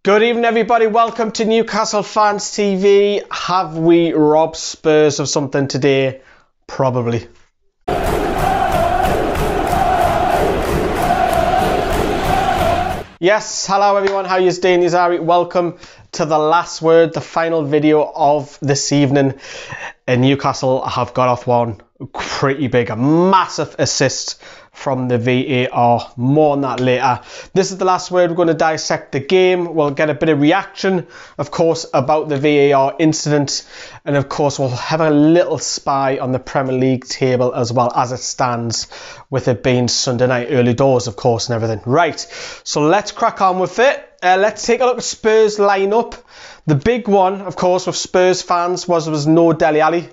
Good evening, everybody. Welcome to Newcastle Fans TV. Have we robbed Spurs of something today? Probably. Yes, hello everyone. How you doing? Welcome to the last word, the final video of this evening. And Newcastle have got off one pretty big, a massive assist from the VAR. More on that later. This is the last word. We're going to dissect the game. We'll get a bit of reaction, of course, about the VAR incident. And of course, we'll have a little spy on the Premier League table as well as it stands, with it being Sunday night, early doors, of course, and everything. Right, so let's crack on with it. Let's take a look at Spurs lineup. The big one, of course, with Spurs fans was no Dele Alli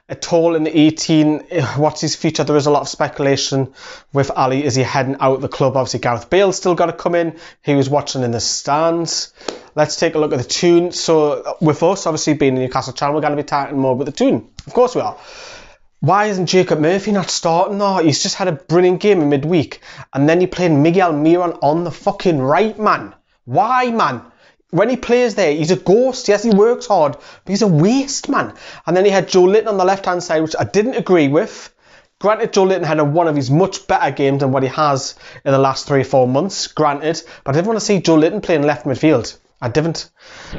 at all in the 18. What's his future? There is a lot of speculation with Ali. Is he heading out of the club? Obviously, Gareth Bale's still got to come in. He was watching in the stands. Let's take a look at the tune. So, with us, obviously, being the Newcastle channel, we're going to be talking more about the tune. Of course we are. Why isn't Jacob Murphy not starting though? He's just had a brilliant game in midweek. And then he played Miguel Miron on the fucking right, man. Why, man? When he plays there, he's a ghost. Yes, he works hard, but he's a waste, man. And then he had Joe Linton on the left-hand side, which I didn't agree with. Granted, Joe Linton had one of his much better games than what he has in the last 3 or 4 months, granted. But I didn't want to see Joe Linton playing left midfield. I didn't.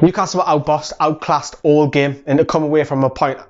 Newcastle were outbossed, outclassed all game, and to come away from a point...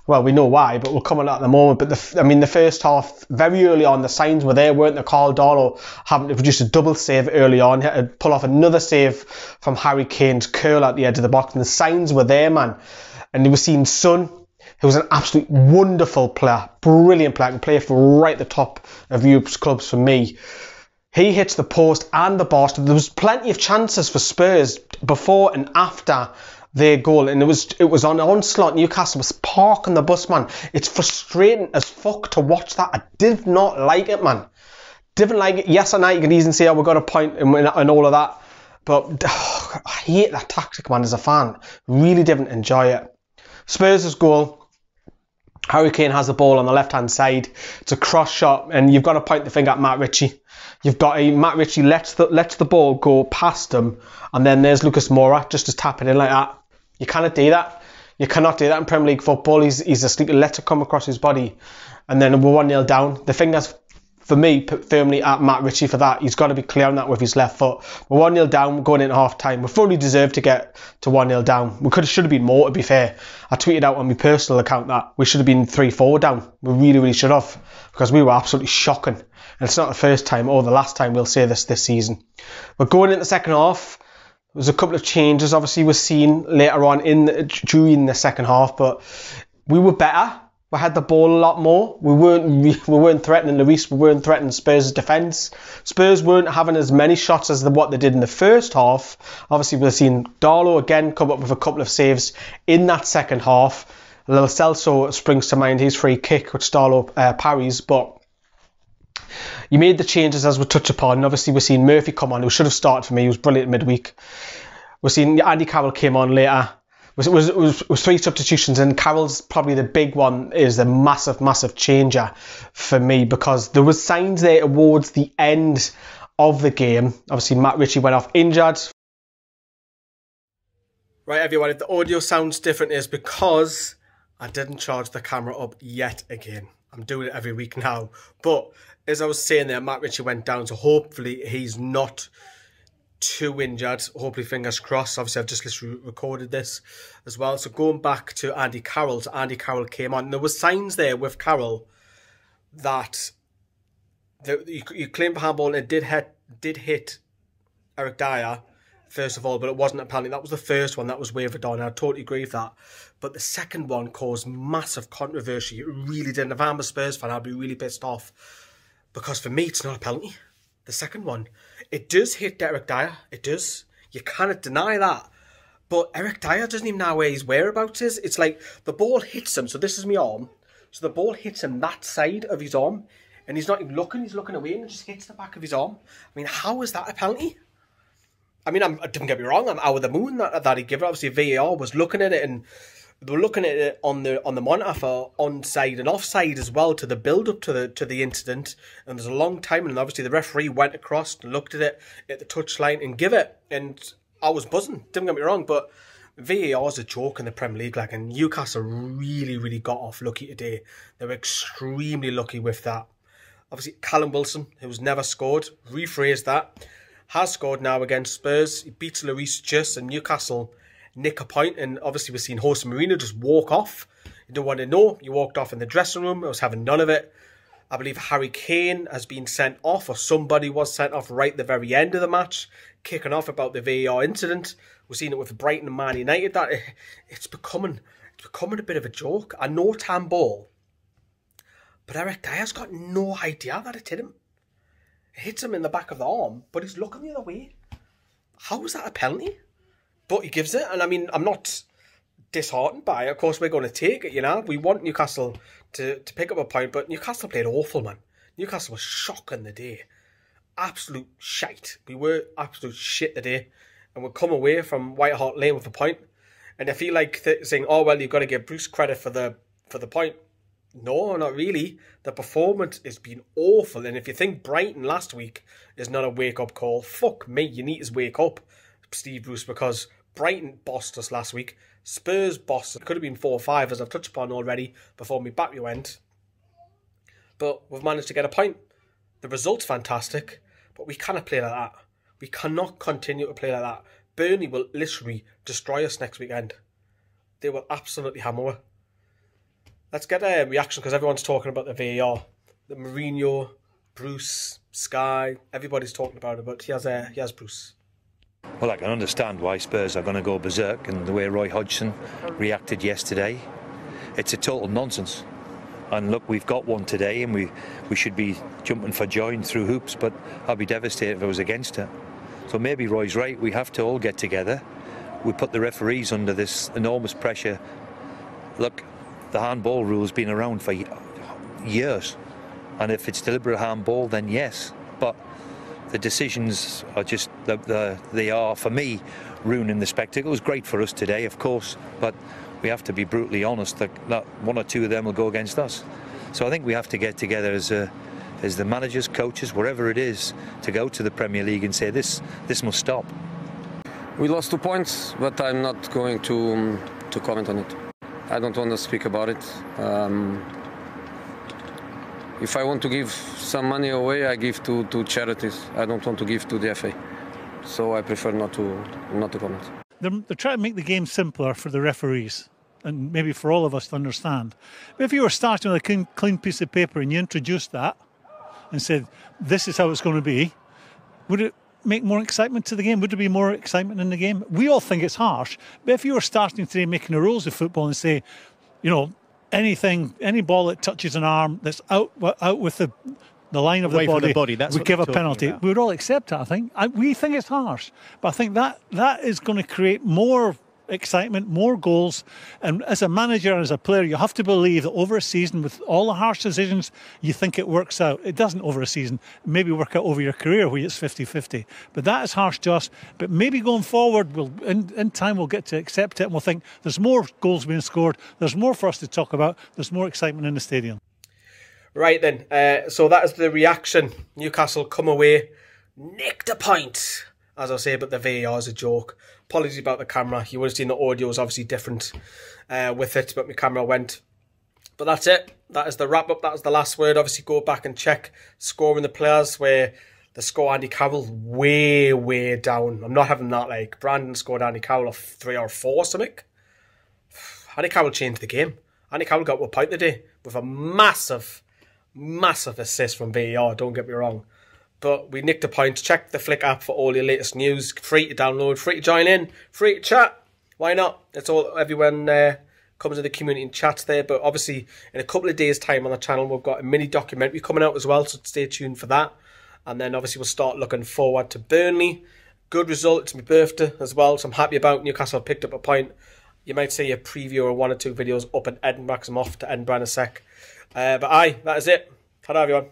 Well, we know why, but we'll come on that in a moment. But the first half, very early on, the signs were there, weren't they? Carl Darlow having to produce a double save early on. He had to pull off another save from Harry Kane's curl at the edge of the box. And the signs were there, man. And you were seeing Son, who was an absolute wonderful player, brilliant player, can play for right at the top of Europe's clubs for me. He hits the post and the bar. There was plenty of chances for Spurs before and after their goal, and it was on onslaught. Newcastle was parking the bus, man. It's frustrating as fuck to watch that. I did not like it, man. Didn't like it. Yes, I know you can easily say, oh, we got a point and all of that, but I hate that tactic, man. As a fan, really didn't enjoy it. Spurs' goal, Harry Kane has the ball on the left hand side. It's a cross shot, and you've got to point the finger at Matt Ritchie. You've got Matt Ritchie lets the ball go past him, and then there's Lucas Moura just to tap it in like that. You cannot do that. You cannot do that in Premier League football. He's asleep. Lets it come across his body, and then we're 1-0 down. The fingers, for me, put firmly at Matt Ritchie for that. He's got to be clear on that with his left foot. We're 1-0 down, going into half time. We fully deserved to get to 1-0 down. We should have been more, to be fair. I tweeted out on my personal account that we should have been 3-4 down. We really, really should have, because we were absolutely shocking. And it's not the first time or the last time we'll say this season. We're going into the second half. There's a couple of changes, obviously, we're seeing later on during the second half, but we were better. We had the ball a lot more. We weren't threatening Lloris. We weren't threatening Spurs' defence. Spurs weren't having as many shots as what they did in the first half. Obviously, we're seeing Darlow again come up with a couple of saves in that second half. A little Celso springs to mind, his free kick, which Darlow parries, but you made the changes as we touch upon. Obviously, we're seeing Murphy come on, who should have started for me. He was brilliant midweek. We're seeing Andy Carroll came on later. It was 3 substitutions, and Carroll's probably the big one, is the massive changer for me, because there was signs there towards the end of the game. Obviously, Matt Ritchie went off injured. Right, everyone, if the audio sounds different, it's because I didn't charge the camera up yet again. I'm doing it every week now. But as I was saying there, Matt Ritchie went down, so hopefully he's not too injured. Hopefully, fingers crossed. Obviously, I've just literally recorded this as well. So going back to Andy Carroll. So Andy Carroll came on. There were signs there with Carroll that you claimed for handball, and it did hit Eric Dier, first of all, but it wasn't a penalty. That was the first one that was wavered on. I totally agree with that. But the second one caused massive controversy. It really did. If I'm a Spurs fan, I'd be really pissed off, because for me, it's not a penalty. The second one, it does hit Eric Dier. It does. You cannot deny that. But Eric Dier doesn't even know where his whereabouts is. It's like the ball hits him. So this is my arm. So the ball hits him that side of his arm, and he's not even looking. He's looking away, and it just hits the back of his arm. I mean, how is that a penalty? I mean, don't get me wrong, I'm out of the moon that he gave it. Obviously, VAR was looking at it, and they were looking at it on the monitor for onside and offside as well to the build up to the incident, and there's a long time, and obviously the referee went across and looked at it at the touchline and give it, and I was buzzing. Don't get me wrong, but VAR is a joke in the Premier League, like, and Newcastle really got off lucky today. They were extremely lucky with that. Obviously, Callum Wilson, who's never scored, rephrase that, has scored now against Spurs. He beats Lloris just, and Newcastle nick a point, and obviously we've seen Jose Mourinho just walk off. You don't want to know. He walked off in the dressing room. I was having none of it. I believe Harry Kane has been sent off, or somebody was sent off right at the very end of the match, kicking off about the VAR incident. We've seen it with Brighton and Man United. That it's becoming a bit of a joke. I know it's handball, but Eric Dier's got no idea that it hit him. It hits him in the back of the arm, but he's looking the other way. How is that a penalty? But he gives it, and I mean, I'm not disheartened by it. Of course, we're going to take it, you know. We want Newcastle to pick up a point, but Newcastle played awful, man. Newcastle was shocking the day. Absolute shite. We were absolute shit today, and we'll come away from White Hart Lane with a point. And I feel like saying, oh, well, you've got to give Bruce credit for the point. No, not really. The performance has been awful, and if you think Brighton last week is not a wake-up call, fuck me, you need to wake up, Steve Bruce, because Brighton bossed us last week. Spurs bossed us. It could have been 4-5, as I've touched upon already, before my back went. But we've managed to get a point. The result's fantastic, but we cannot play like that. We cannot continue to play like that. Burnley will literally destroy us next weekend. They will absolutely hammer us. Let's get a reaction, because everyone's talking about the VAR. The Mourinho, Bruce, Sky, everybody's talking about it, but here's Bruce. Well, I can understand why Spurs are going to go berserk, and the way Roy Hodgson reacted yesterday. It's a total nonsense. And look, we've got one today, and we should be jumping for joy and through hoops, but I'd be devastated if I was against it. So maybe Roy's right. We have to all get together. We put the referees under this enormous pressure. Look, the handball rule's been around for years, and if it's deliberate handball, then yes. But the decisions are just, they are, for me, ruining the spectacle. It was great for us today, of course, but we have to be brutally honest that one or two of them will go against us. So I think we have to get together as the managers, coaches, wherever it is, to go to the Premier League and say this must stop. We lost 2 points, but I'm not going to comment on it. I don't want to speak about it. If I want to give some money away, I give to charities. I don't want to give to the FA. So I prefer not to comment. They're trying to make the game simpler for the referees, and maybe for all of us to understand. But if you were starting with a clean piece of paper and you introduced that and said, this is how it's going to be, would it make more excitement to the game? Would there be more excitement in the game? We all think it's harsh, but if you were starting today making the rules of football and say, you know, any ball that touches an arm that's out with the line of the body, we give a penalty. We would all accept it, I think. We think it's harsh, but I think that is going to create more excitement, more goals. And as a manager and as a player, you have to believe that over a season, with all the harsh decisions, you think it works out. It doesn't over a season. Maybe work out over your career where it's 50-50. But that is harsh to us. But maybe going forward, in time we'll get to accept it, and we'll think there's more goals being scored, there's more for us to talk about, there's more excitement in the stadium. Right then, so that is the reaction. Newcastle come away, nicked a point, as I say, but the VAR is a joke. Apologies about the camera. You would have seen the audio was obviously different with it, but my camera went. But that's it. That is the wrap-up. That was the last word. Obviously, go back and check scoring the players, where the score Andy Carroll way down. I'm not having that. Like, Brandon scored Andy Carroll of 3 or 4 something. Andy Carroll changed the game. Andy Carroll got a point today with a massive assist from VAR, don't get me wrong. But we nicked a point. Check the Flick app for all your latest news. Free to download, free to join in, free to chat. Why not? It's all, everyone comes in the community and chats there. But obviously, in a couple of days' time on the channel, we've got a mini documentary coming out as well, so stay tuned for that. And then obviously we'll start looking forward to Burnley. Good result. It's my birthday as well, so I'm happy about Newcastle picked up a point. You might see a preview or 1 or 2 videos up in Edinburgh, because I'm off to Edinburgh in a sec. But aye, that is it. Ta-da, everyone.